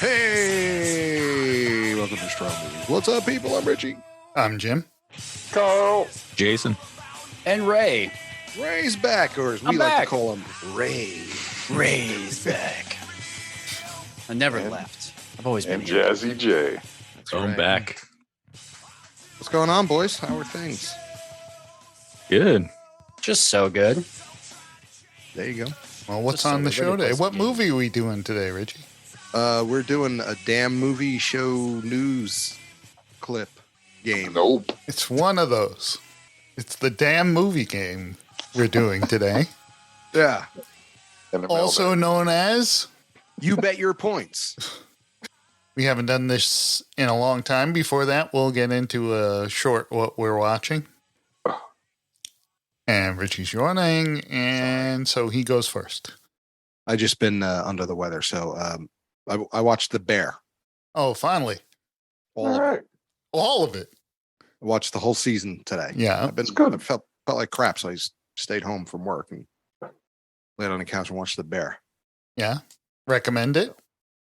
Hey, welcome to Strong Movies. What's up, people? I'm Richie. I'm Jim. Carl. Jason. And Ray. Ray's back, or as we like to call him, Ray. Ray's back. I never left. I've always been And here. Jazzy J. That's Going right. back. What's going on, boys? How are things? Good. Just so good. There you go. Well, what's Just on so the good. show Ready to play today? some What games. movie are we doing today, Richie? We're doing a damn movie show news clip game. Nope. It's one of those. It's the damn movie game we're doing today. Yeah. And a Also mailbag. known as, You bet your points. we haven't done this in a long time. Before that, we'll get into a short what we're watching. And Richie's yawning, and so he goes first. I just been under the weather, so I watched The Bear. Oh, finally. All All of it. right. All of it. I watched the whole season today. Yeah. I've been It's good. I felt like crap, so I stayed home from work and laid on the couch and watched The Bear. Yeah. Recommend it.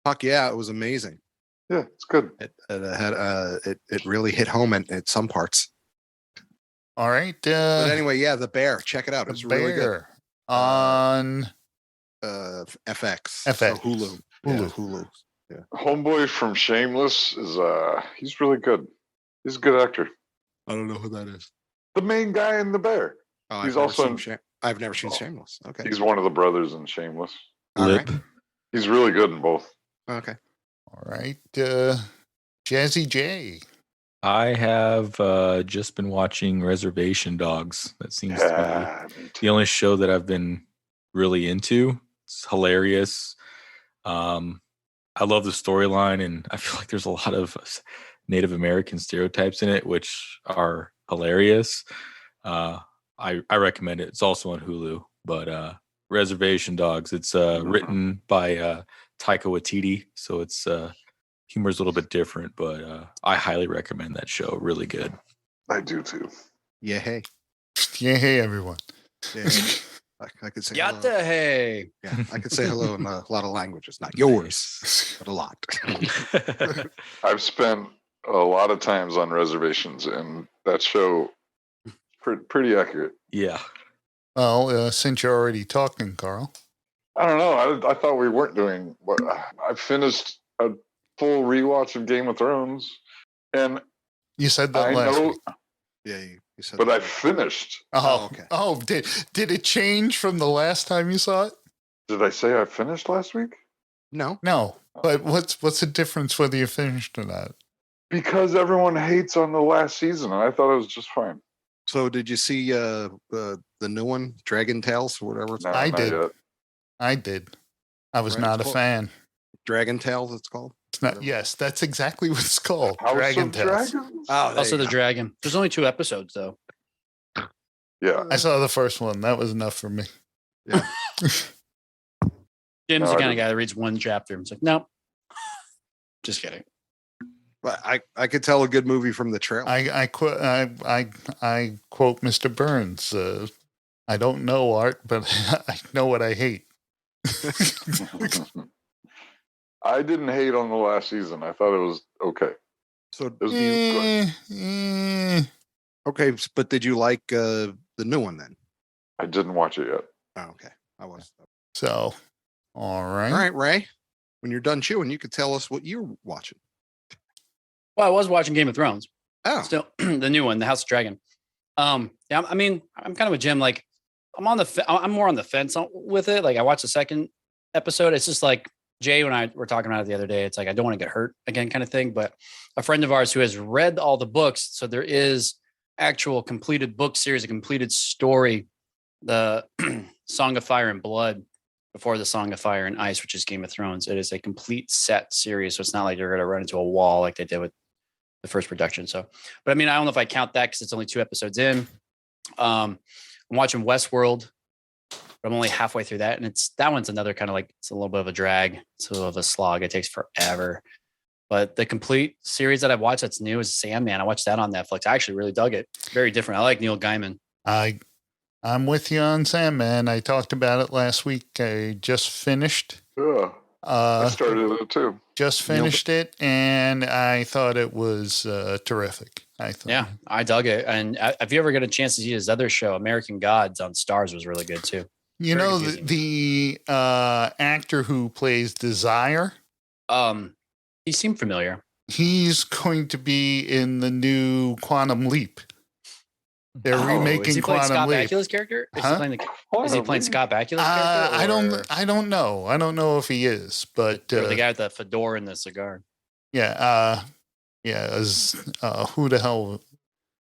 Fuck yeah, it was amazing. Yeah, it's good. It really hit home at some parts. All right. But anyway, yeah, The Bear. Check it out. It's really good. Bear on FX. FX. So Hulu. Yeah, Hulu. Hulu. Homeboy from Shameless is he's really good. He's a good actor. I don't know who that is. The main guy in The Bear. Oh, He's never also seen in- I've never seen Shameless. Okay. He's one of the brothers in Shameless. All Lip. right. He's really good in both. Okay. All right. Jazzy J. I have just been watching Reservation Dogs. That seems to Yeah. be the only show that I've been really into. It's hilarious. I love the storyline, and I feel like there's a lot of Native American stereotypes in it, which are hilarious. I recommend it. It's also on Hulu, but Reservation Dogs. It's written by Taika Waititi, so it's humor's a little bit different, but I highly recommend that show. Really good. I do too. Yeah, hey. Yeah, hey, everyone. Yeah. I could say hello. Yatta hey. Yeah, I could say hello in a lot of languages. Not yours, but a lot. I've spent a lot of times on reservations, and that show pretty accurate. Yeah. Well, since you're already talking, Carl. I don't know. I thought we weren't doing what I finished a full rewatch of Game of Thrones, and You said that I last know, week. Yeah, you said but that. I finished. Oh, okay. Oh, did it change from the last time you saw it? Did I say I finished last week? No. No. But what's the difference whether you finished or not? Because everyone hates on the last season, and I thought it was just fine. So did you see the new one, Dragon Tales or whatever it's No, called? I not did. yet. I did. I was Right, not a it's fan. Dragon Tales, it's called. It's not. Yes, that's exactly what it's called. House Dragon of Tales. Dragons? Oh, there Also you the go. dragon. There's only 2 episodes though. Yeah. I saw the first one. That was enough for me. Jim's No, the I kind of didn't. guy that reads one chapter. It's like, nope. Just kidding. But I could tell a good movie from the trailer. I quote Mr. Burns. I don't know art, but I know what I hate. I didn't hate on the last season. I thought it was okay. So It was good. okay, but did you like the new one then? I didn't watch it yet. Oh, okay. I was. So, all right. All right, Ray. When you're done chewing, you could tell us what you're watching. Well, I was watching Game of Thrones. Oh, Still the new one, the House of Dragon. Yeah, I mean, I'm kind of a Jim. Like, I'm more on the fence with it. Like, I watched the second episode. It's just like Jay and I were talking about it the other day. It's like I don't want to get hurt again, kind of thing. But a friend of ours who has read all the books, so there is actual completed book series, a completed story, the Song of Fire and Blood before the Song of Fire and Ice, which is Game of Thrones. It is a complete set series, so it's not like you're going to run into a wall like they did with the first production. So, but I mean, I don't know if I count that because it's only 2 episodes in. I'm watching Westworld, but I'm only halfway through that, and that one's another kind of like, it's a little bit of a drag, it's a little of a slog. It takes forever. But the complete series that I've watched that's new is Sandman. I watched that on Netflix. I actually really dug it. Very different. I like Neil Gaiman. I'm with you on Sandman. I talked about it last week. I just finished. Yeah. I started it too. Just finished it, and I thought it was terrific. I thought. Yeah, I dug it. And if you ever get a chance to see his other show, American Gods on Stars, was really good too. You Very know, confusing. the actor who plays Desire, He seemed familiar. he's going to be in the new Quantum Leap. They're Is remaking he playing Quantum Scott Leap. Bakula's character? Is Huh? he playing Scott Bakula's character? I don't know. I don't know if he is, but Or the guy with the fedora and the cigar. yeah, who the hell?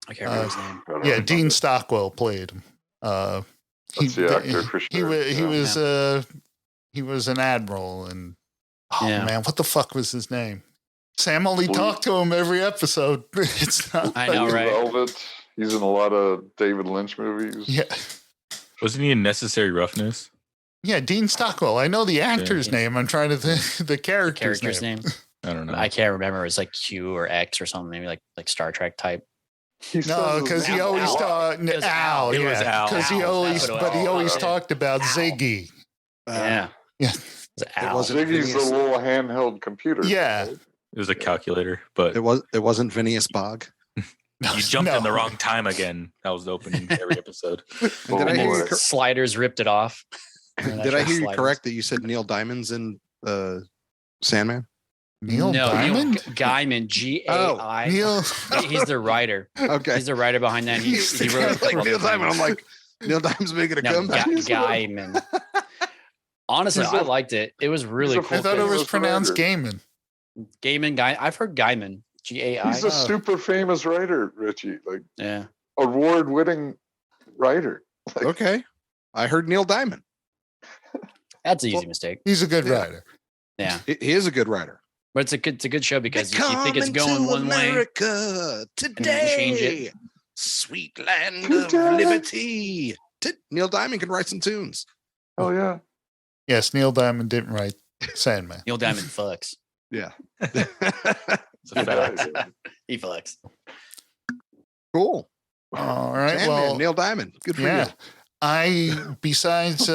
I can't remember his name. I don't Yeah, remember. Dean Stockwell played him. That's the actor for sure. He was an admiral, and Yeah. man, what the fuck was his name? Sam only Blue- talked to him every episode. It's not. I know, Blue right? Velvet. He's in a lot of David Lynch movies. Yeah, Wasn't he in Necessary Roughness? yeah, Dean Stockwell. I know the actor's name. I'm trying to think the character's, Character's name. I don't know. I can't remember. It's like Q or X or something, maybe like Star Trek type. He No, says because he his always name. talked. It was Al. It was Al. Because he Al. always, That's what it but he was. always Al. talked about Ziggy. Yeah. Yeah. It's Al. wasn't Ziggy's the Phineas. little handheld computer. Yeah. right? It was a calculator, but It wasn't Phineas Bogg. you jumped No. in the wrong time again. That was the opening every episode. And Oh, did I hear boy. you? Sliders ripped it off. Did I hear you correct that you said Neil Diamond's in Sandman? Neil No, Diamond. Neil Gaiman, G-A-I. Neil. He's the writer. Okay. He's the writer behind that. He He's the wrote guy like Neil Diamond. I'm like, Neil Diamond's making a no, comeback. Gaiman. Honestly, He's I a- liked it. It was really he's a I cool. thought it was famous pronounced writer. Gaiman. Gaiman guy. I've heard Gaiman. G-A-I. He's a super famous writer, Richie. Like Yeah. award-winning writer. Like, Okay. I heard Neil Diamond. That's an easy mistake. He's a good Yeah. writer. Yeah. He is a good writer. But it's a good show because you think it's going one way. America change it. Sweet land Today. of liberty. Neil Diamond can write some tunes. oh yeah. Yes, Neil Diamond didn't write Sandman. Neil Diamond fucks. Yeah. It's a fact. He fucks. Cool. All right. Sandman, Well, Neil Diamond. Good for yeah. you. Besides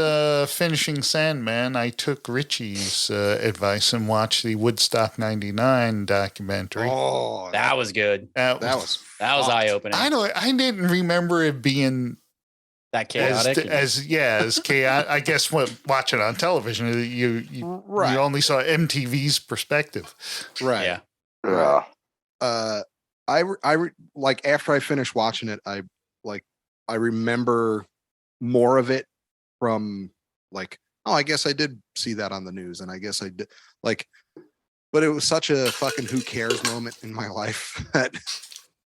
finishing Sandman, I took Richie's advice and watched the Woodstock '99 documentary. Oh, That was good. that was fucked. eye opening. I didn't remember it being That as chaotic. as chaotic. I guess watching on television, you Right. only saw MTV's perspective. Right. Yeah. Yeah. Like after I finished watching it, I remember more of it from like, oh, I guess I did see that on the news, and I guess I did but it was such a fucking who cares moment in my life that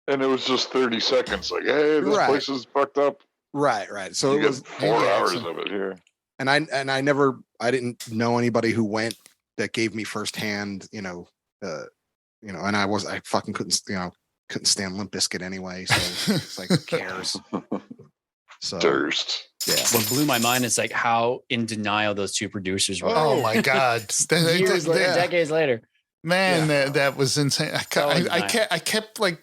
And it was just 30 seconds. Like, hey, this Right. place is fucked up. right. So You it get was 4 yeah, hours so- of it here. and I didn't know anybody who went that gave me firsthand, and I fucking couldn't stand Limp Bizkit anyway. So it's like, who cares? So Durst. yeah. What blew my mind is like how in denial those two producers were. Oh my God! Years later, yeah. decades later. Man, that was insane. So I kept like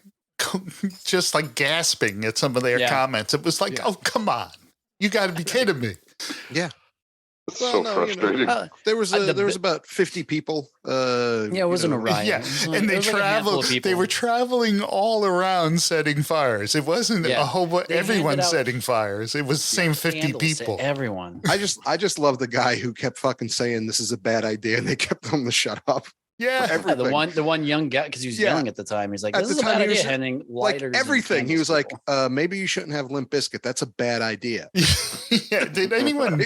just like gasping at some of their Yeah. comments. It was like, Yeah. oh come on, you got to be kidding me. It's Well, so no, frustrating. There was The about 50 people. Yeah, it wasn't a riot. Yeah, It was like- and it they was like a handful traveled. of people. They were traveling all around setting fires. It wasn't Yeah. a whole They everyone handed out setting fires. It was the same 50 Candles to people. Everyone. I just love the guy who kept fucking saying this is a bad idea, and they kept telling him to shut up. Yeah, For Yeah, everything. the one young guy because he was Yeah. young at the time. He's like, At this the is a time, bad he was idea. Handing like lighters and everything. He candles was to like, people. maybe you shouldn't have Limp Bizkit. That's a bad idea. yeah. Did anyone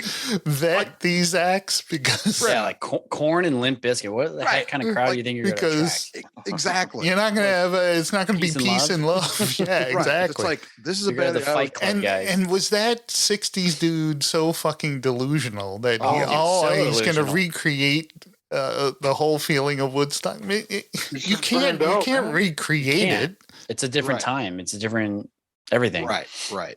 vet these acts? Because yeah, like Corn and Limp Bizkit. What the Right. heck kind of crowd do you think you're going to because attract? Exactly. you're not gonna have it's not gonna be Peace and peace and love. Yeah, Right. exactly. It's like this is a You're gonna bad have the Fight Club and guys. and was that '60s dude so fucking delusional that Oh, so he's gonna delusional. recreate the whole feeling of Woodstock? I mean, you can't recreate You can't. it. It's a different Right. time. It's a different everything. Right.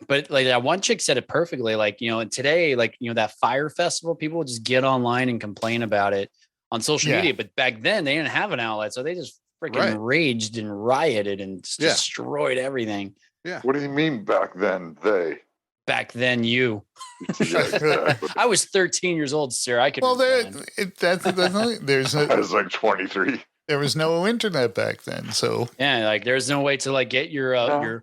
But like that one chick said it perfectly. Like, and today, like, that fire festival, people would just get online and complain about it on social Yeah. media. But back then they didn't have an outlet. So they just freaking Right. raged and rioted and Yeah. destroyed everything. What do you mean back then? They. back then you. Yeah, exactly. I was 13 years old, sir. I could. Well, rewind. there's I was like 23. there was no internet back then, so Yeah, like there's no way to like get your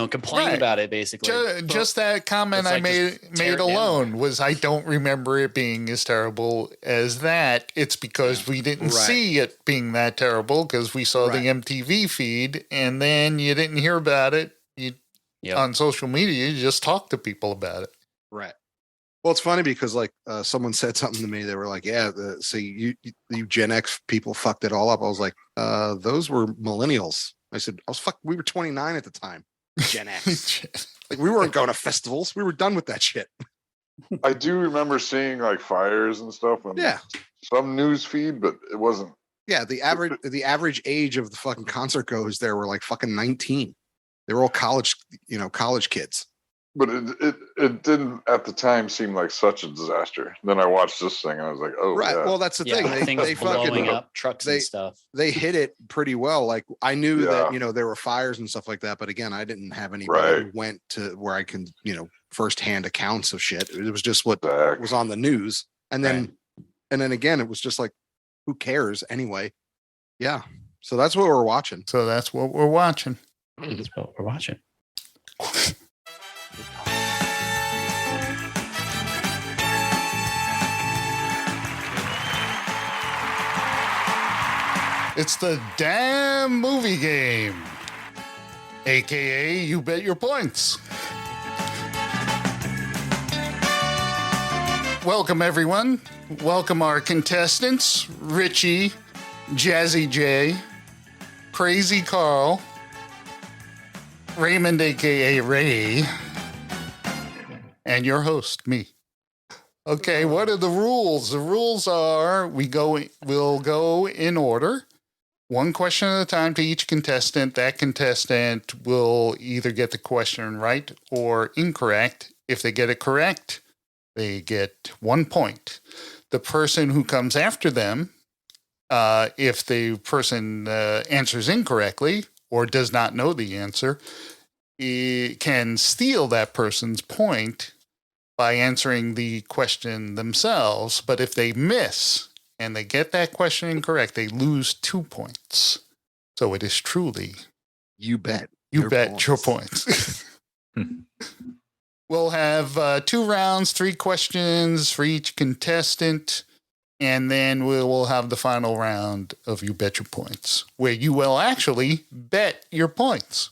complain Right. about it basically. just that comment It's I like just tear made it down. alone was I don't remember it being as terrible as that. It's because we didn't Right. see it being that terrible because we saw the MTV feed, and then you didn't hear about it. You Yep. on social media, you just talk to people about it. Right. Well, it's funny because like someone said something to me. They were like, "Yeah, you Gen X people fucked it all up." I was like, "Those were millennials." I said, we were 29 at the time. Gen X. Like we weren't going to festivals. We were done with that shit." I do remember seeing like fires and stuff on Yeah. some news feed, but it wasn't. Yeah. The average age of the fucking concert goers there were like fucking 19. They were all college kids. But it didn't at the time seem like such a disaster. Then I watched this thing and I was like, oh, Right. yeah. Well, that's the thing. Things They blowing fucking up trucks and stuff. they hit it pretty well. Like I knew Yeah. that, there were fires and stuff like that. But again, I didn't have anybody who went to where I can, firsthand accounts of shit. It was just what was on the news. And then again, it was just like, who cares anyway? Yeah. So that's what we're watching. So that's what we're watching. That's what we're watching. It's the damn movie game, aka You Bet Your Points. Welcome, everyone. Welcome our contestants, Richie, Jazzy J, Crazy Carl, Raymond, aka Ray, and your host, me. Okay, what are the rules? The rules are we'll go in order. One question at a time to each contestant. That contestant will either get the question right or incorrect. If they get it correct, they get 1 point. The person who comes after them, if the person answers incorrectly or does not know the answer, can steal that person's point by answering the question themselves. But if they miss and they get that question incorrect, they lose 2 points. So it is truly You bet. your points. We'll have 2 rounds, 3 questions for each contestant, and then we will have the final round of You Bet Your Points, where you will actually bet your points.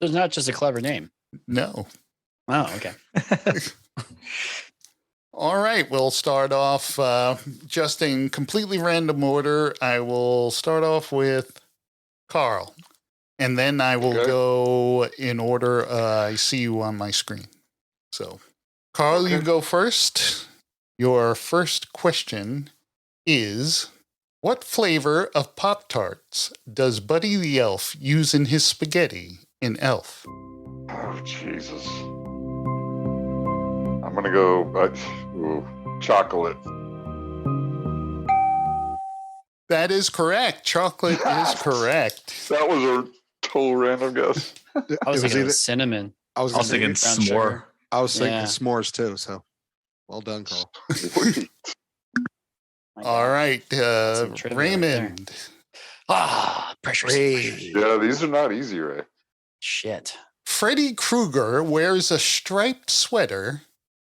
It's not just a clever name. No. Oh, okay. All right, we'll start off just in completely random order. I will start off with Carl, and then I will go in order I see you on my screen. So, Carl, you go first. Your first question is, what flavor of Pop-Tarts does Buddy the Elf use in his spaghetti in Elf? Oh, Jesus. I'm going to go chocolate. That is correct. Chocolate is correct. That was a total random guess. I was thinking cinnamon. I was thinking brown s'more. sugar. I was thinking Yeah. s'mores too. So well done, Carl. Sweet. My All God. right, some trivia right there. Raymond. Pressure. Yeah, these are not easy, Ray. Shit. Freddy Krueger wears a striped sweater.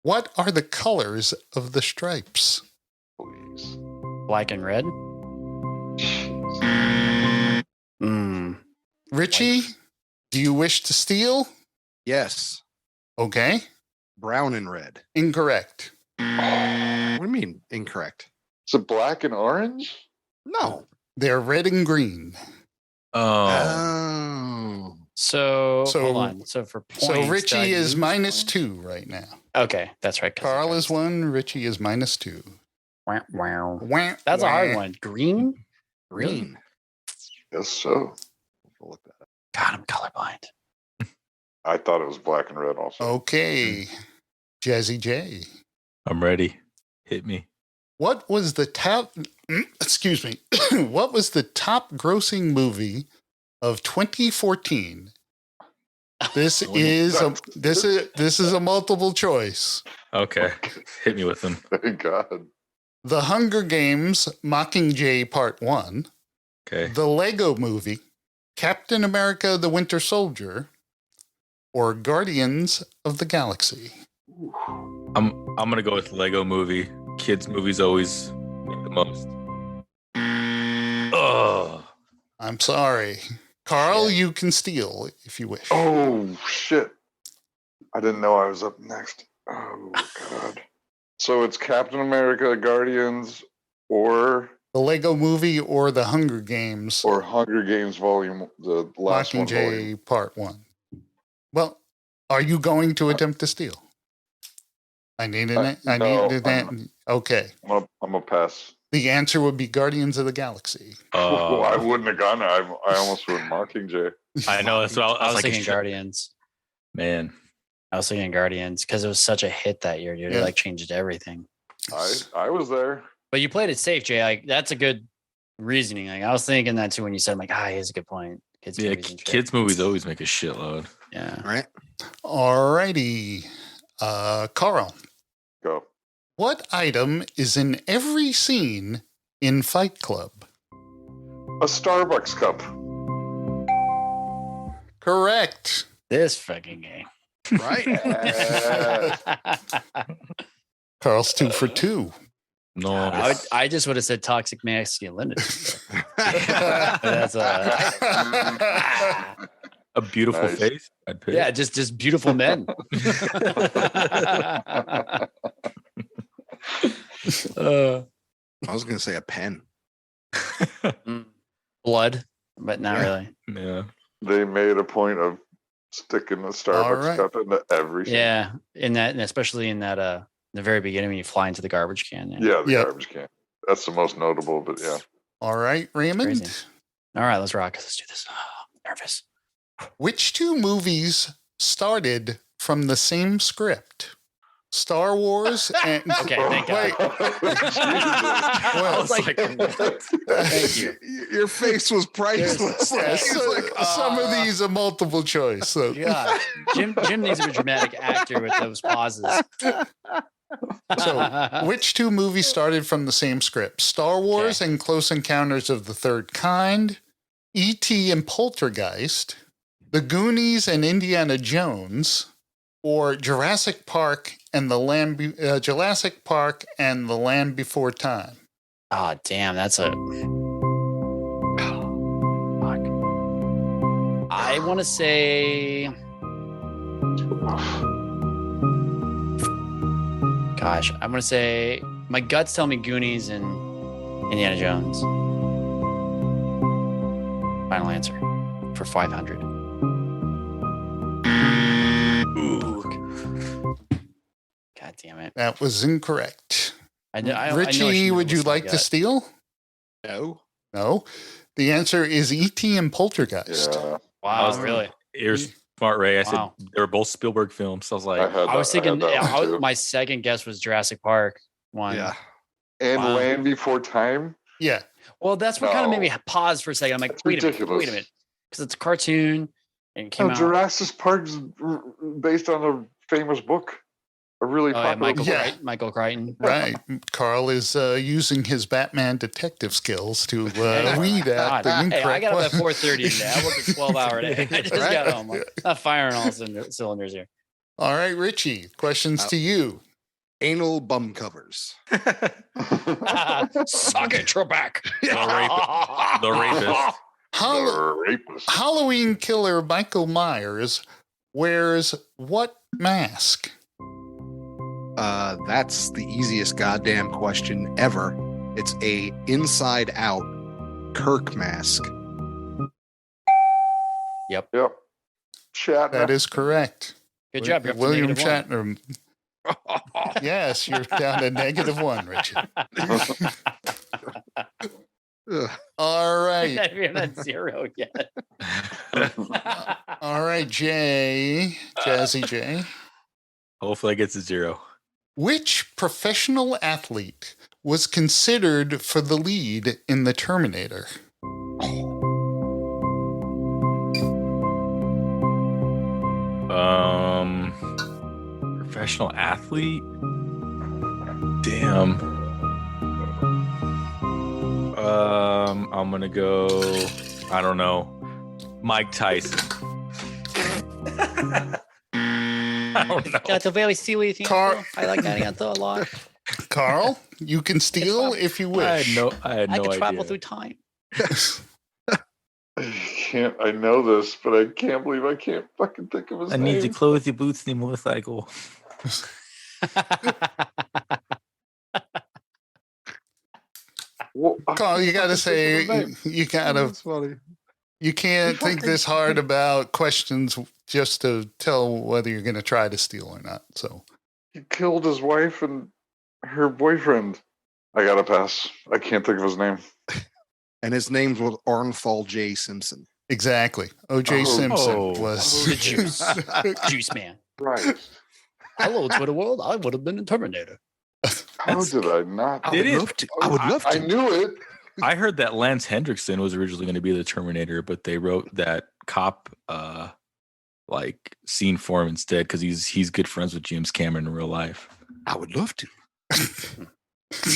What are the colors of the stripes? Please. Black and red. Richie, do you wish to steal? Yes. Okay, Brown and red. incorrect. What do you mean incorrect? Is it black and orange? No. They're red and green. Oh, Oh. So, So- hold on. So for points, So do I Richie is lose minus points? 2 right now. Okay, that's right. 'cause Carl of is 1, Richie is minus 2. Wow. Wow. Wah, That's a hard wah. one. Green? Really? Green. Yes, so. We'll look that up. God, I'm colorblind. I thought it was black and red also. Okay, Jazzy J. I'm ready. Hit me. What was the top? Excuse me. What was the top grossing movie of 2014 This is a multiple choice. Okay. Hit me with them. Thank God. The Hunger Games Mockingjay Part 1, Okay. The Lego Movie, Captain America the Winter Soldier, or Guardians of the Galaxy. I'm gonna go with Lego Movie. Kids movies always make the most. Oh, I'm sorry. Carl, you can steal if you wish. Oh shit! I didn't know I was up next. Oh God! So it's Captain America, Guardians, or The Lego Movie or The Hunger Games. or Hunger Games Volume, the last one. Volume. Mockingjay Part 1. Well, are you going to attempt to steal? I need an okay. I'm gonna pass. The answer would be Guardians of the Galaxy. I wouldn't have gone. I almost went Mockingjay. I know. That's what I was like, thinking Guardians. Man, I was thinking Guardians because it was such a hit that year, dude. Yeah. It like changed everything. I was there. But you played it safe, Jay. Like that's a good reasoning. Like I was thinking that too when you said, I'm like, he has a good point. Kids movies always make a shitload. Yeah. Right. All righty. Carl, Go. what item is in every scene in Fight Club? A Starbucks cup. Correct. This fucking game. Right. Carl's 2 for 2. No, I just would have said toxic masculinity. That's a beautiful Nice. face. I'd pick. yeah, just beautiful men. I was gonna say a pen. Blood, but not really. Yeah. They made a point of sticking the All Starbucks right. cup into everything. Yeah, in that, and especially in that, the very beginning when you fly into the garbage can. Yeah, the Yep. garbage can. That's the most notable, but yeah. All right, Raymond. Crazy. All right, let's rock. Let's do this. Oh, I'm nervous. Which 2 movies started from the same script? Star Wars and Okay, thank God. Wait. I was like, thank you. Your face was priceless. Yeah, Like, he was like, some of these are multiple choice. So. God, Jim needs to be a dramatic actor with those pauses. So, which 2 movies started from the same script? Star Wars and Close Encounters of the Third Kind, E.T. and Poltergeist, The Goonies and Indiana Jones, or Jurassic Park and the Land Before Time. Oh, damn, that's a. Fuck. I want to say. Gosh, I'm going to say. My guts tell me Goonies and Indiana Jones. Final answer for 500. God damn it. That was incorrect. I know I Richie, should would you listen to my like to gut. steal? no. No. The answer is E.T. and Poltergeist. Yeah. Wow, was- really? You're smart, Ray. I Wow. said they were both Spielberg films. So I was like, I was thinking that one too. my second guess was Jurassic Park one. Yeah. And Wow. Land Before Time. Yeah. Well, that's what kind of made me No. pause for a second. I'm like, That's wait a ridiculous. minute, because it's a cartoon and it came out. Jurassic Park's based on a famous book, a really Oh, yeah, popular book. Yeah. Michael Crichton. Right. Carl is using his Batman detective skills to weed out God, the hey, incorrect I got up at one. 4:30 today. I worked a 12-hour day. I just Right? got home. I'm not firing all cylinders here. All right, Richie, questions to you. Anal bum covers. Suck it, Trebek. the rapist. Hall- The rapist. Halloween killer Michael Myers wears what mask? That's the easiest goddamn question ever. It's a inside out Kirk mask. Yep. Yep. Shatner. That is correct. Good job. You're up to William -1. Shatner. Yes, you're down to -1, Richard. Ugh. All right. You're not 0 yet. All right, Jay. Jazzy Jay. Hopefully, I get to 0. Which professional athlete was considered for the lead in The Professional athlete. Damn. I'm gonna go. I don't know. Mike Tyson. I don't know. That's a very silly thing. I like that answer a lot. Carl, you can steal if you wish. I had no Could idea. travel through time. I know this, but I can't believe I can't fucking think of his I name. need your clothes, your boots, and your motorcycle. Well, Carl, you gotta can't think of say his name. you gotta. That's funny. You can't think this hard about questions just to tell whether you're going to try to steal or not. So He killed his wife and her boyfriend. I gotta pass. I can't think of his name. And his name was Arnthal J. Simpson. exactly, O.J. Oh. Simpson Oh. was The juice. Juice man. Right. Hello, Twitter world. I would have been a Terminator. How did I not? I Did would it? love to. I would love I to. knew it. I heard that Lance Hendrickson was originally going to be the Terminator, but they wrote that cop like scene for him instead because he's good friends with James Cameron in real life. I would love to.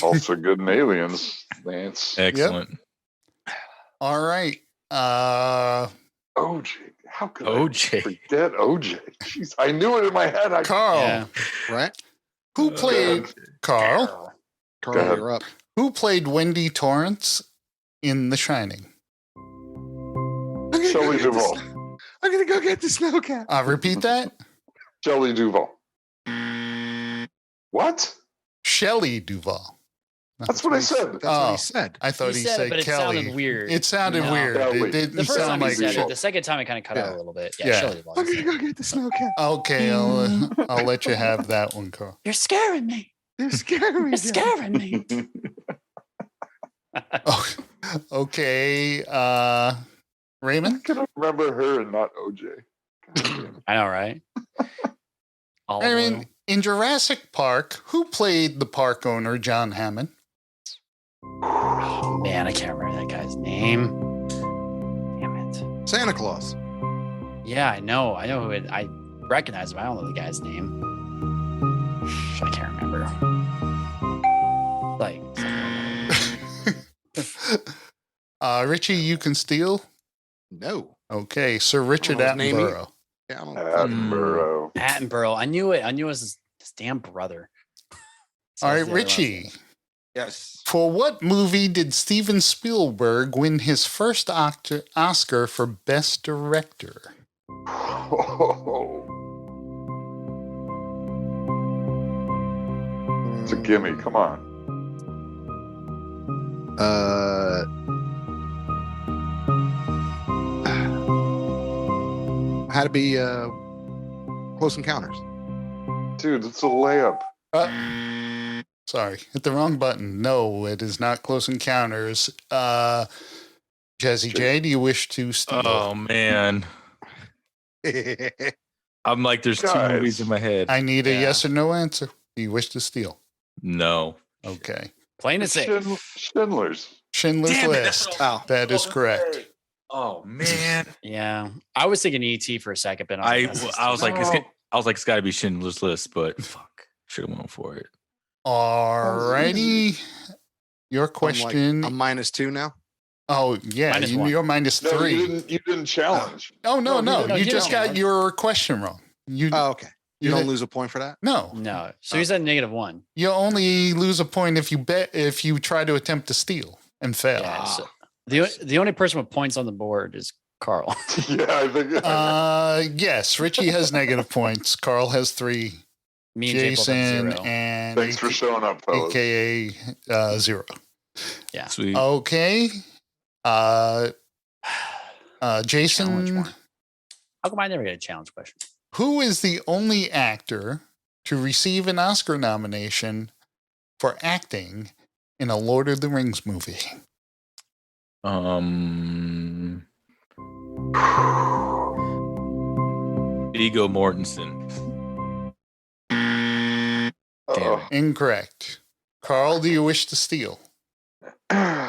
Also good in Aliens, Lance. Excellent. all right. OJ. How could I OJ. forget OJ? Jeez, I knew it in my head. Carl, Yeah. Right? who played Carl? Carl, Go ahead. you're up. Who played Wendy Torrance in The Shining? Shelley Duvall. I'm gonna go get the snowcat. Repeat that. Shelley Duvall. What? Shelley Duvall. That's what I said. That's what Oh. he said. I thought he said but it Kelly. sounded weird. It sounded No. weird. Kelly. It didn't The first sound time like he said Duvall. it, the second time it kind of cut out a little bit. Yeah. Shelley Duvall. I'm gonna go get the snowcat. Okay, I'll let you have that one, Carl. You're scaring me. They're scaring me. You're scaring me. Oh, okay, Raymond. I can remember her and not OJ. God damn. I know, right? Olive oil. Raymond, in Jurassic Park, who played the park owner, John Hammond? Oh, man, I can't remember that guy's name. Damn it. Santa Claus. Yeah, I know. I know who it. I recognize him. I don't know the guy's name. I can't remember. Like, Richie, you can steal. No. Okay, Sir Richard know his name Attenborough. Yeah, I don't Attenborough. Attenborough. I knew it. I knew it was his damn brother. So All that's right, the other one I was Richie. thinking. Yes. For what movie did Steven Spielberg win his first Oscar for Best Director? It's a gimme. Come on. Had to be Close Encounters. Dude, it's a layup. Sorry, hit the wrong button. No, it is not Close Encounters. Jazzy J, do you wish to steal? Oh man, I'm like, there's two Guys. movies in my head. I need a Yeah. yes or no answer. Do you wish to steal? No. Okay. Plain and safe. Schindler's. Schindler's Damn it, List. that's Oh. That is correct. Oh man. Yeah, I was thinking ET for a second, but I that's just was too like, much. it's got to be Schindler's List, but fuck, should have went for it. Alrighty. Your question. I'm -2 now. Oh, yeah. Minus one. You're minus No, 3. you didn't challenge. Oh, no. No, You you just don't. got your question wrong. You Oh, okay. You You don't did- lose a point for that? No. No, so he's at -1. You only lose a point if you try to attempt to steal and fail. Yeah, so the only person with points on the board is Carl. Yeah, I think. Yes, Richie has negative points. Carl has 3. Me and Jay both have Jason 0. and Thanks for showing up, fellas. AKA 0. Yeah. Sweet. Okay. Challenge Jason, one. How come I never get a challenge question? who is the only actor to receive an Oscar nomination for acting in a Lord of the Rings movie? Viggo Mortensen. Uh-oh. Incorrect. Carl, do you wish to steal?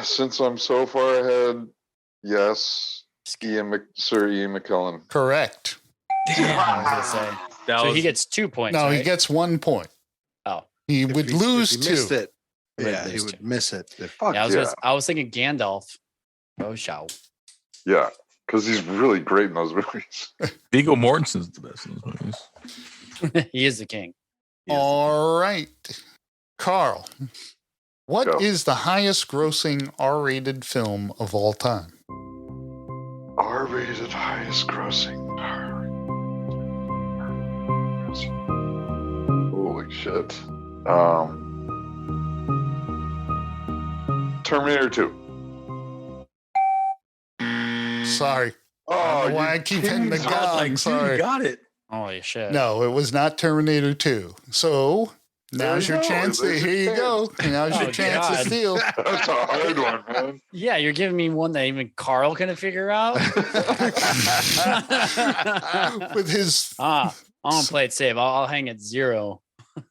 Since I'm so far ahead, yes. Sir Ian McKellen. Correct. Damn, I was gonna say. That So was he gets 2 points. No, he right? gets 1 point. Oh, He If would he- lose if he missed 2. it. He would Yeah, he lose would two. miss it. Fuck yeah. yeah. I was thinking Gandalf. Oh, shao. Yeah, because he's really great in those movies. Viggo Mortensen's the best in those movies. He is the king. All right. Carl, what is Go. the highest grossing R-rated film of all time? R-rated, highest grossing. Holy shit. Terminator 2. Sorry. I Oh, don't know why I keep hitting the teaser. gong. Sorry. you got it. Holy shit. No, it was not Terminator 2. So now's There your you go. chance. There's Here your you go. Now's your Oh, chance to God. steal. That's a hard one, man. Yeah, you're giving me one that even Carl can figure out. With his I'm gonna play it safe. I'll hang at 0.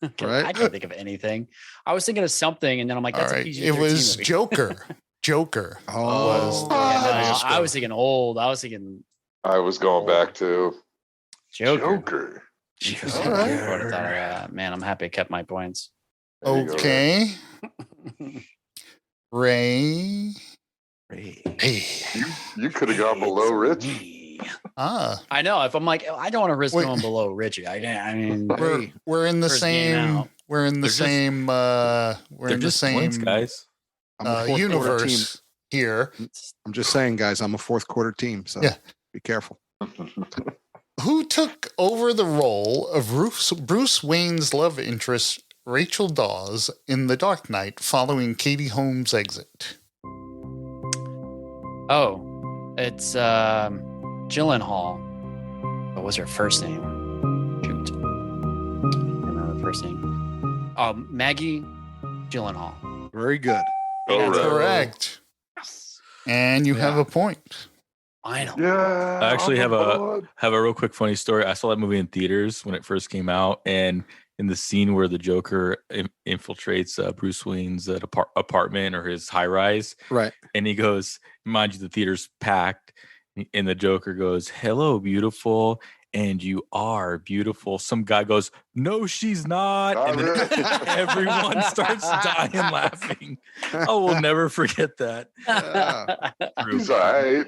'Cause Right. I can't think of anything. I was thinking of something, and then I'm like, all that's a right. PG-13 It was movie. Joker. Joker. Oh, Was the Yeah, no, highest I was grossing. thinking old. I was thinking I was going back to Joker. Joker. I All right. would've thought, man, I'm happy I kept my points. There you go, Okay. Ray. Hey. You could have gone below Rich. Ah. I know. If I'm like, I don't want to risk Wait. going below Richie. I can't. I mean, We're in the First game same out. we're in the They're just- same we're They're in the just same points, guys. I'm a fourth quarter team. universe here. I'm just saying, guys, I'm a fourth quarter team, so Yeah. be careful. Who took over the role of Bruce Wayne's love interest Rachel Dawes in The Dark Knight following Katie Holmes' exit? oh, it's Gyllenhaal. What was her first name? Shoot. I don't remember her first name. Maggie Gyllenhaal. Very good. All That's right. correct. And you have Yeah. a point. Finally. Yeah. I actually on have the a board. real quick funny story. I saw that movie in theaters when it first came out, and in the scene where the Joker infiltrates Bruce Wayne's apartment or his high rise, Right. and he goes, mind you, the theater's packed, and the Joker goes, "Hello, beautiful." And you are beautiful. Some guy goes, "No, she's not." Not And then really. everyone starts dying laughing. I will never forget that. He's all right.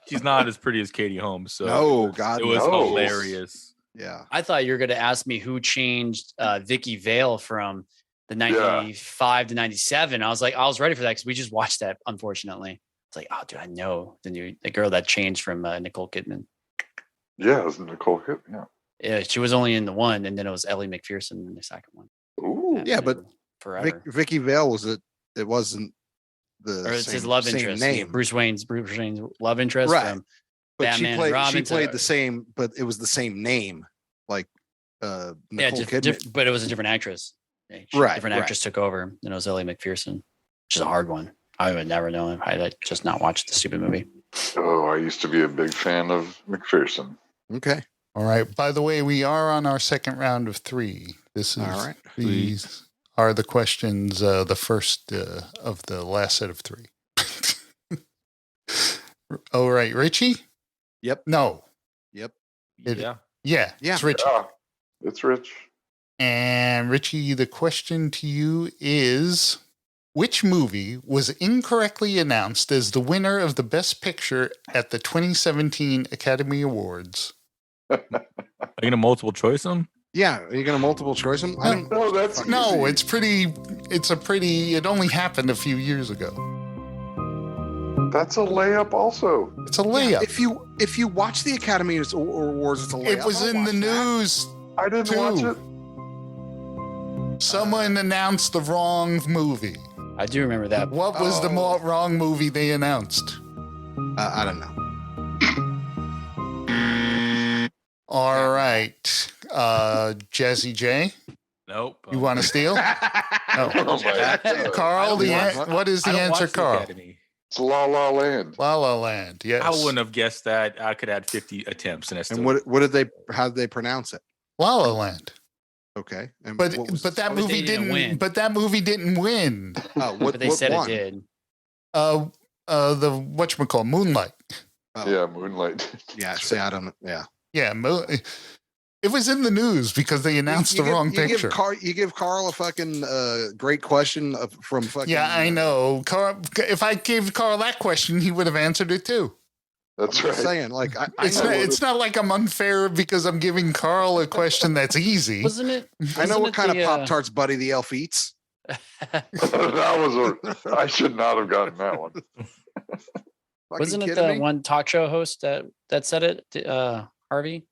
She's not as pretty as Katie Holmes. So No, God, it was no. hilarious. Yeah. I thought you were going to ask me who changed Vicky Vale from the 95 to 97. I was ready for that because we just watched that, unfortunately. It's like, oh, dude, I know the girl that changed from Nicole Kidman. Yeah, it was Nicole Kidman. Yeah. Yeah, she was only in the one, and then it was Ellie McPherson in the second one. Ooh. Yeah, but forever. Vicky Vale was it? It wasn't the Or it's same, his love same interest, name, Bruce Wayne's love interest Right. from but Batman and she Robin. played the same, but it was the same name, like Nicole Kidman. but it was a different actress. Right, Different right. actress took over, and it was Ellie McPherson, which is a hard one. I would never know if I had just not watched the stupid movie. Oh, I used to be a big fan of McPherson. Okay. All right. By the way, we are on our second round of 3. This is All right. these are the questions, the first of the last set of 3. All right, Richie? Yep. No. Yep. Yeah. Yeah. It's Richie. Yeah, it's Rich. And Richie, the question to you is, which movie was incorrectly announced as the winner of the Best Picture at the 2017 Academy Awards? Are you gonna multiple choice them? Yeah. Are you gonna multiple choice them? I don't. No, that's No, easy. it only happened a few years ago. That's a layup also. It's a layup. If you watch the Academy Awards, it's a layup. It was I'll in the watch that. news. I didn't Two. watch it. Someone announced the wrong movie. I do remember that. What was the Oh. wrong movie they announced? I don't know. All right. Jazzy J, Nope. you want to steal? Oh my God. Carl, what is the I don't answer, watch the Carl? Academy. It's La La Land. La La Land, yes. I wouldn't have guessed that. I could add 50 attempts, and I still. And what did they? How did they pronounce it? La La Land. Okay. And But what was, but that Oh, but movie they didn't didn't win. but that movie didn't win. what But they what said won? it did. The whatchamacallit, Moonlight. Oh, Yeah, Moonlight. yeah. See, I don't. Yeah. Yeah, it was in the news because they announced the wrong picture. You give Carl a fucking great question from fucking. Yeah, I know. Carl, if I gave Carl that question, he would have answered it too. That's I'm right. just saying, like, It's not like I'm unfair because I'm giving Carl a question that's easy. Wasn't it? I know what kind the, of Pop Tarts Buddy the Elf eats. I should not have gotten that one. Wasn't it the one talk show host that said it? Harvey?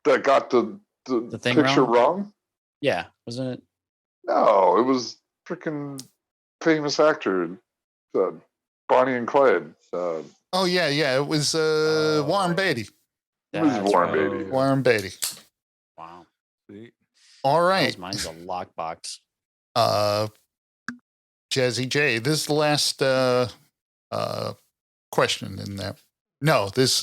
That got the thing picture wrong? Yeah, wasn't it? No, it was freaking famous actor, Bonnie and Clyde. Oh yeah, it was Warren Beatty. It was Warren Beatty. Warren Beatty. Wow. Sweet. All right. Mine's a lockbox. Jazzy J, this is the last question in there. No, there's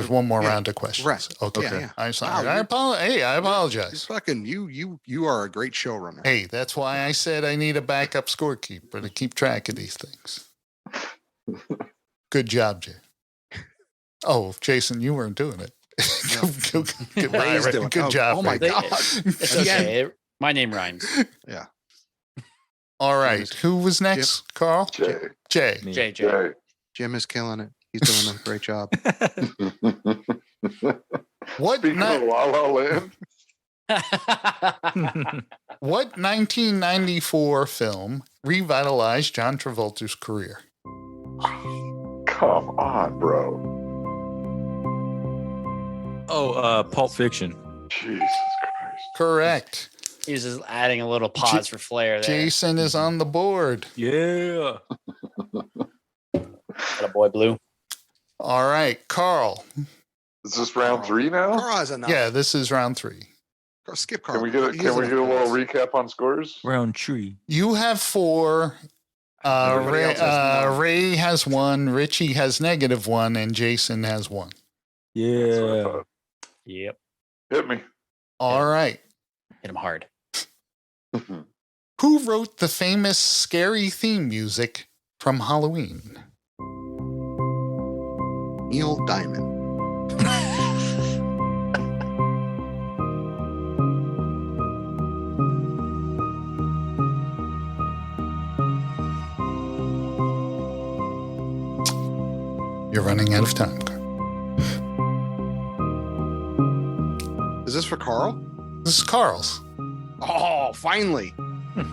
one more round of questions. Right. Okay. Yeah. I'm sorry. Wow, I apologize. Fucking you are a great showrunner. Hey, that's why I said I need a backup scorekeeper to keep track of these things. Good job, Jay. Oh, Jason, you weren't doing it. Good job. Oh my God. It's okay. My name rhymes. Yeah. All right. Who was next? Carl? Jay. Jay. Jim is killing it. He's doing a great job. What? Speaking of La La Land. What 1994 film revitalized John Travolta's career? Come on, bro. Pulp Fiction. Jesus Christ. Correct. He was just adding a little pause for flair there. Jason is on the board. Yeah. Got a boy blue. All right, Carl. Is this round 3 now? Carl has enough. Yeah, this is round 3. Skip Carl. Can we get a little recap on scores? Round 3. You have 4. Everybody else has one. Ray has 1, Richie has -1, and Jason has 1. That's what I Yeah. thought. Yep. Hit me. All right. Hit him hard. Who wrote the famous scary theme music from Halloween? Neil Diamond. You're running out of time, Carl. Is this for Carl? This is Carl's. Oh, finally. Yeah,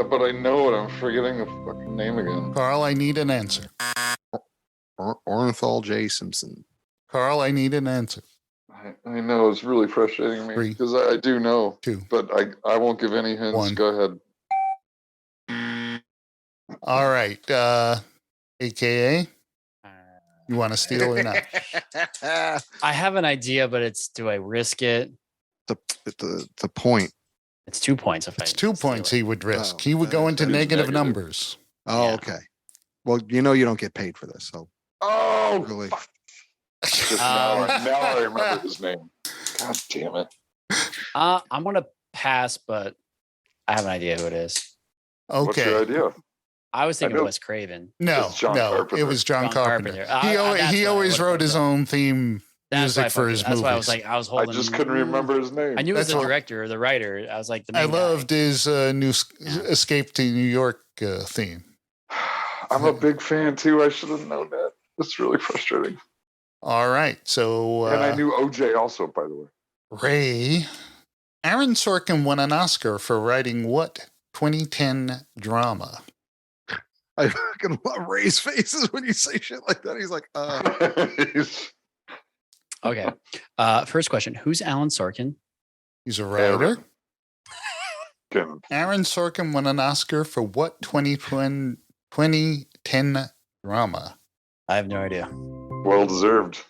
but I know it. I'm forgetting the fucking name again. Carl, I need an answer. Orenthal J. Simpson. Carl, I need an answer. I know it's really frustrating me 3, because I do know, 2. but I won't give any hints. 1. Go ahead. All right. AKA, you want to steal or not? I have an idea, but do I risk it? the point. It's 2 points. If It's I 2 steal points it. he would risk. Oh, He would go into that is negative negative. numbers. Oh, Yeah. okay. Well, you don't get paid for this, so Oh, really. fuck. Now I remember his name. God damn it. I'm gonna pass, but I have an idea who it is. What's your Okay. idea? I was thinking know. Wes Craven. No, It's John no, Carpenter. it was John John Carpenter. Carpenter. He That's always why I wrote his fucked it up. own theme That's why I music for fucked his it. That's movies. why I was like, I was I holding. just couldn't remember his name. I knew it was That's the why- director or the writer. I was like, the I main guy. loved his new Escape to New York theme. I'm a big fan too. I should have known that. It's really frustrating. All right, so And I knew OJ also, by the way. Ray, Aaron Sorkin won an Oscar for writing what 2010 drama? I fucking love Ray's faces when you say shit like that. He's like, Okay. First question: who's Alan Sorkin? He's a writer. Can- Aaron Sorkin won an Oscar for what 2010 drama? I have no idea. well deserved.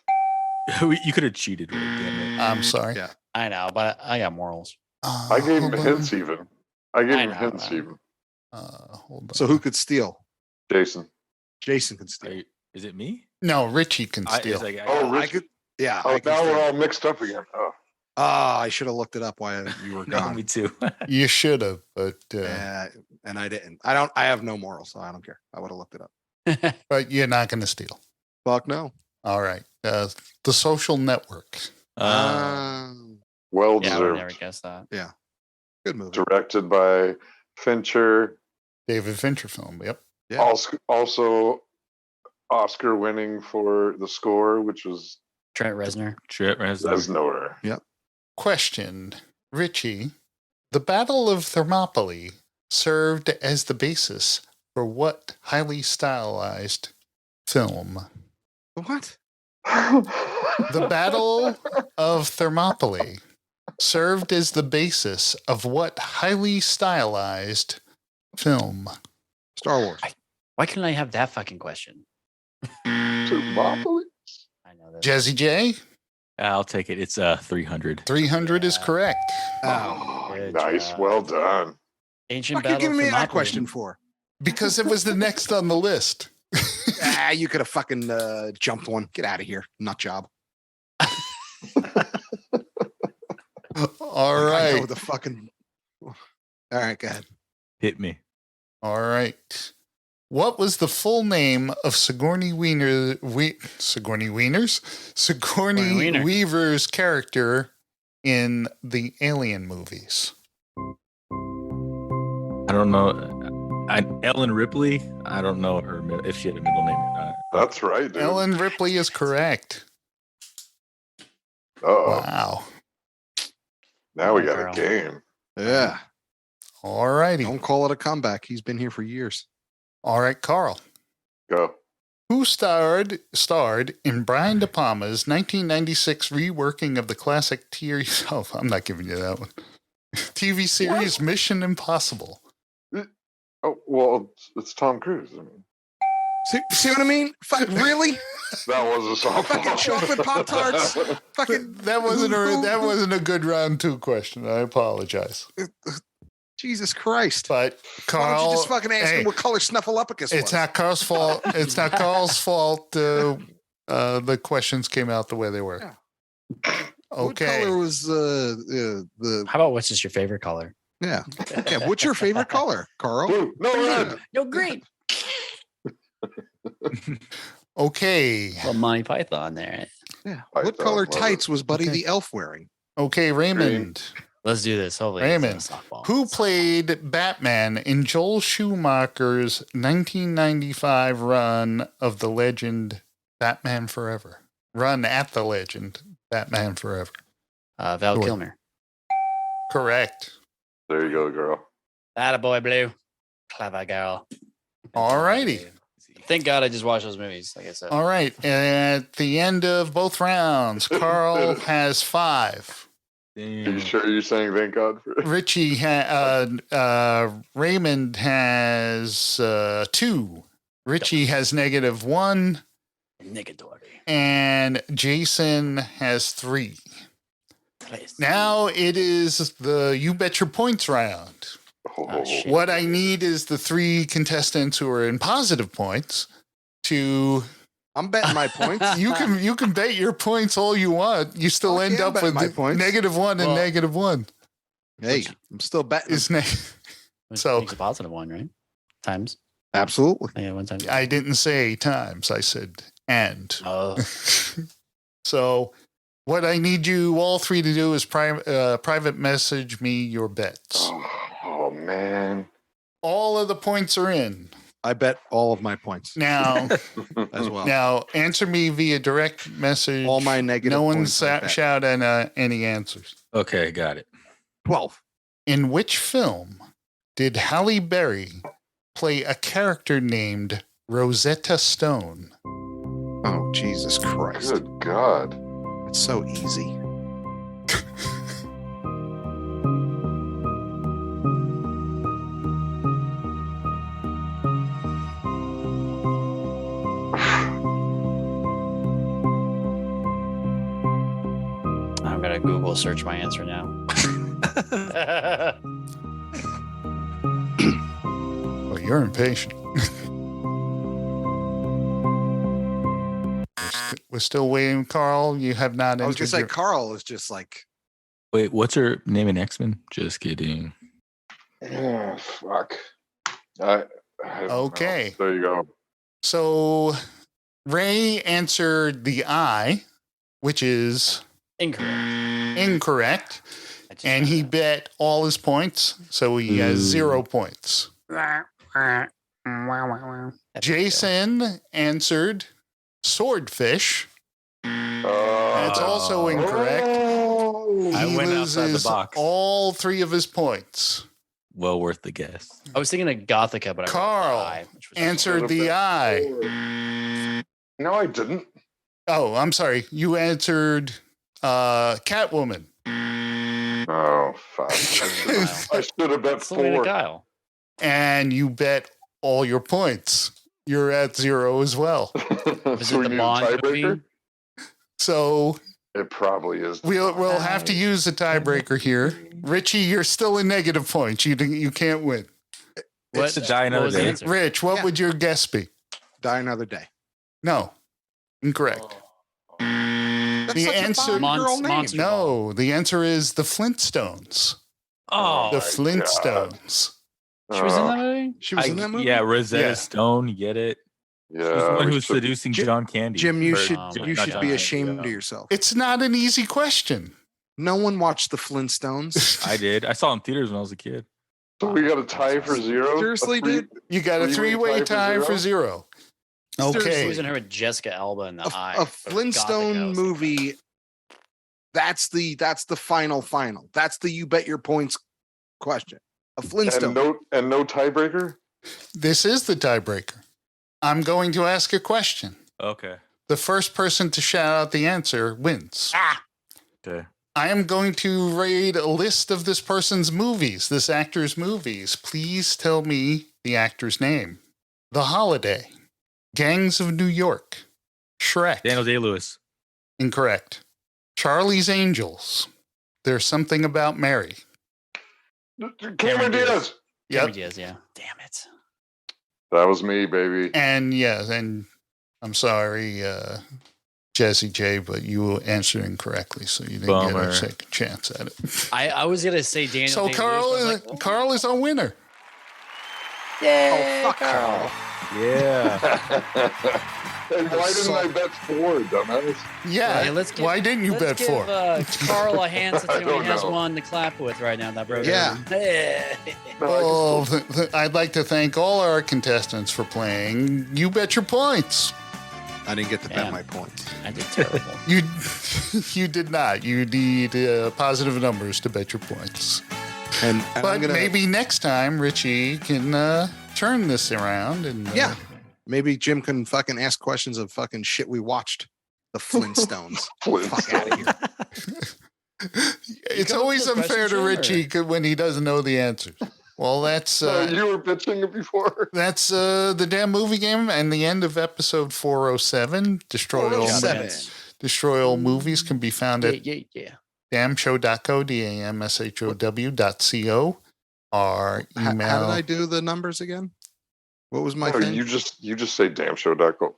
You could have cheated, Ray, damn it. I'm sorry. Yeah. I know, but I got morals. I gave him Hold on. hints even. I gave I him know, hints man. even. Hold on. so who could steal? Jason. Jason can steal. Wait, is it me? No, Richie can I, steal. it's like, Oh, I Richie. could. Yeah. Oh, I can now steal. we're all mixed up again. Oh. I should have looked it up while you were no, gone. me too. You should have, but And I didn't. I have no morals, so I don't care. I would have looked it up. you're not going to steal. Fuck no. All right. The Social Network. Well Yeah, I would deserved. never guess that. Good movie. Directed by Fincher. David Fincher film. Yep. Yeah. Also Oscar winning for the score, which was Trent Reznor. Reznor. Question, Richie. The Battle of Thermopylae served as the basis for what highly stylized film? What? The Battle of Thermopylae served as the basis of what highly stylized film? Star Wars. Why couldn't I have that fucking question? Thermopylae? I know that. Jesse J, I'll take it. It's 300. 300 is Yeah. correct. Oh, Good Nice. job. Well done. Ancient what are you battle giving of me that Thermopylae. question for? Because it was the next on the list. You could have fucking jumped one. Get out of here, nut job. All I know right. the fucking. All right, go ahead. Hit me. All right. What was the full name of Sigourney Weaver's Wiener. Weaver's character in the Alien movies? I don't know. Ellen Ripley. I don't know if she had a middle name or not. That's right, dude. Ellen Ripley is correct. Uh-oh. Wow. Now we got Girl. a game. Yeah. All righty. Don't call it a comeback. He's been here for years. All right, Carl. Go. Who starred in Brian De Palma's 1996 reworking of the classic TV? Oh, I'm not giving you that one. TV series Mission Impossible. Oh, well, it's Tom Cruise. I mean, See what I mean? Really? that was a softball. Fucking chocolate Pop-Tarts. Fucking That wasn't a good round 2 question. I apologize. Jesus Christ. But Why don't Carl, you just fucking ask hey, him what color Snuffleupagus was? it's not Carl's fault. It's not Carl's fault. The questions came out the way they were. Yeah. What Okay. color was the How about what's just your favorite color? yeah. Okay. What's your favorite color, Carl? Blue. No, red. No, green. Okay. Well, Monty Python there. Yeah. I What don't color love tights was Buddy Okay. the Elf wearing? Okay, Raymond. Let's do this. Hopefully, Raymond, it's not a softball. Who played Batman in Joel Schumacher's 1995 run of the legend Batman Forever? Run at the legend Batman Forever. Val Sure. Kilmer. Correct. There you go, girl. Attaboy, Blue. Clever girl. All righty. Thank God I just watched those movies. Like I said. All right. At the end of both rounds, Carl has 5. Are you Damn. sure you're saying thank God for it? Richie, Raymond has 2. Richie has -1. Negatory. And Jason has 3. Please. Now it is the You Bet Your Points round. Oh, shit. What I need is the 3 contestants who are in positive points to I'm betting my points. you can bet your points all you want. You still Fuck end yeah, I'm up betting with my points. -1 and Well- -1. Hey, I'm still betting. Is ne- Which so- makes a positive one, right? Times. Absolutely. Yeah, one time. I didn't say times. I said and. Oh, So what I need you all 3 to do is private message me your bets. Oh, man. All of the points are in. I bet all of my points Now, as well. now answer me via direct message. All my negative No one points I bet. shout any answers. Okay, got it. 12. In which film did Halle Berry play a character named Rosetta Stone? Oh, Jesus Christ. Good God. It's so easy. I'm gonna Google search my answer now. Oh, you're impatient. We're still waiting, Carl. You have not I was entered going to say, your- Carl is just like, Wait, what's her name in X-Men? Just kidding. Oh, fuck. I don't know. Okay. There you go. So Ray answered the I, which is Incorrect. incorrect. I just And found he out. bet all his points. So he has 0 points. Epic Jason answered swordfish. That's also Oh. incorrect. I He went outside the loses box. all 3 of his points. Well worth the guess. fail. I was thinking of Gothica, but Carl I wrote the I, which was answered the I. No, I didn't. Oh, I'm sorry. You answered Catwoman. Oh, fuck. I should have bet Selena 4. Kyle. And you bet all your points. You're at 0 as well. Is So it we the need a Bond tiebreaker? movie? So It probably is. we'll have to use a tiebreaker here. Richie, you're still in negative points. You can't win. It's to die what another was the day. answer? Rich, what Yeah. would your guess be? Die Another Day. No. Incorrect. That's The such answer- a Bond girl name. Monster. No, the answer is the Flintstones. Oh, The my Flintstones. She was in that movie? She was in that movie. yeah, Rosetta Yeah. Stone. You get it? She's the Yeah. one we who's should- seducing Jim- John Candy. Jim, you Or- should not you should John be Candy, ashamed yeah. of yourself. It's not an easy question. No one watched the Flintstones. I did. I saw it in theaters when I was a kid. So we got a tie for 0. Seriously, dude? You got a Three-way three-way tie for 0. She was Okay. in her with Jessica Alba in the Eye. A but Flintstone Gothica was movie. That's the final. That's the you bet your points question. A Flintstone. And no tiebreaker? This is the tiebreaker. I'm going to ask a question. Okay. The first person to shout out the answer wins. Okay. I am going to read a list of this person's movies, this actor's movies. Please tell me the actor's name. The Holiday, Gangs of New York, Shrek. Daniel Day-Lewis. Incorrect. Charlie's Angels. There's Something About Mary. Cameron Diaz. Cameron Yep. Diaz, yeah. Damn it. That was me, baby. And yes, and I'm sorry, Jesse J, but you answered incorrectly, so you didn't get Bummer. a second chance at it. I was gonna say Daniel. So Day-Lewis, Carl but I is was like, oh, Carl is our winner. yay, Oh, fuck Carl. Yeah. And why didn't I bet 4, dumbass? Yeah. Right, let's give- Why didn't you Let's bet give, for? Carl a hand since I he only don't has know. one to clap with right now. That broke. Yeah. Well, I'd like to thank all our contestants for playing. You bet your points. I didn't get to bet Yeah. my points. I did terrible. You you did not. You need positive numbers to bet your points. And But I'm gonna, maybe next time Richie can turn this around and yeah, maybe Jim can fucking ask questions of fucking shit we watched. The Flintstones. Fuck out of here. It's come up always with a unfair to question, Richie when he doesn't know the answers. Well, that's You were pitching it before. that's the damn movie game and the end of episode 407. Destroy all 407. Destroy all movies can be found at Yeah. damshow.co, damshow.co. Our How email. did I do the numbers again? What was my No, thing? you just say damshow.co.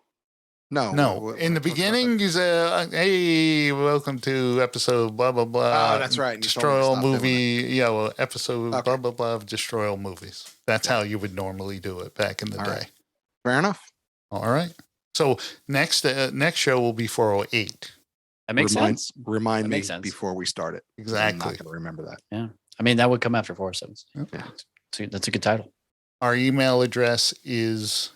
No. No, in the beginning, you say, "Hey, welcome to episode blah blah blah." Oh, that's right. You told me Destroy to all stop doing movie, yeah, well, episode Okay. blah blah blah of Destroy all movies. That's how you would normally do it back in the All day. right. Fair enough. All right. So next show will be 408. That makes sense. Remind That me makes sense. before we start it. I'm Exactly. not going to remember that. I mean, that would come after 407. Yep. That's a good title. Our email address is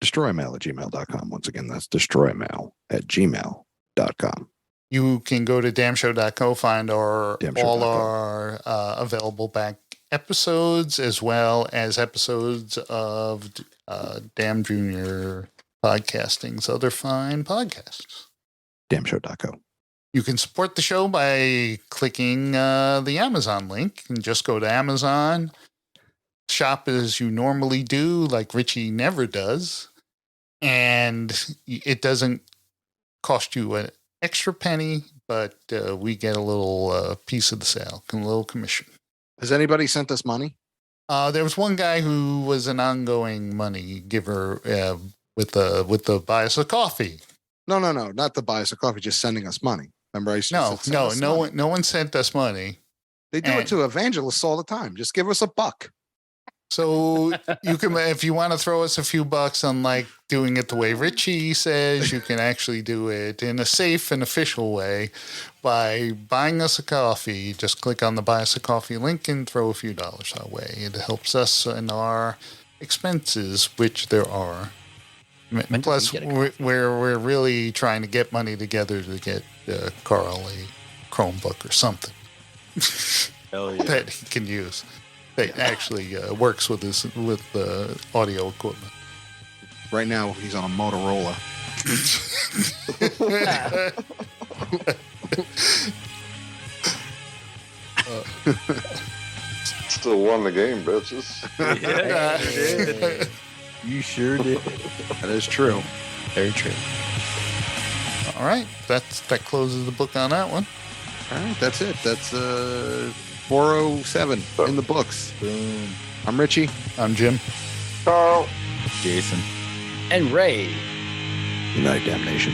Destroymail@gmail.com. Once again, that's destroymail@gmail.com. you can go to damshow.co, find all Damshow.co. our available back episodes as well as episodes of Damn Junior Podcasting's other fine podcasts. Damshow.co. You can support the show by clicking the Amazon link and just go to Amazon, shop as you normally do, like Richie never does. And it doesn't cost you an extra penny, but we get a little piece of the sale, a little commission. Has anybody sent us money? There was one guy who was an ongoing money giver with the buy us a coffee. No, not to buy us a coffee, just sending us money. Remember, I used to send us money. No one sent us money. They do and- it to evangelists all the time. Just give us a buck. So you can, if you want to throw us a few bucks on like doing it the way Richie says, you can actually do it in a safe and official way by buying us a coffee. Just click on the buy us a coffee link and throw a few dollars our way. It helps us in our expenses, which there are. When do Plus, we get a we're really trying to get money together to get Carl a Chromebook or something Hell yeah. that he can use. That actually works with the audio equipment. Right now, he's on a Motorola. Still won the game, bitches. Yeah, you did. You sure did. That is true. Very true. All right, that closes the book on that one. All right, that's it. That's 407 in the books. Boom. I'm Richie. I'm Jim. Carl. Jason. And Ray. Good night, damnation.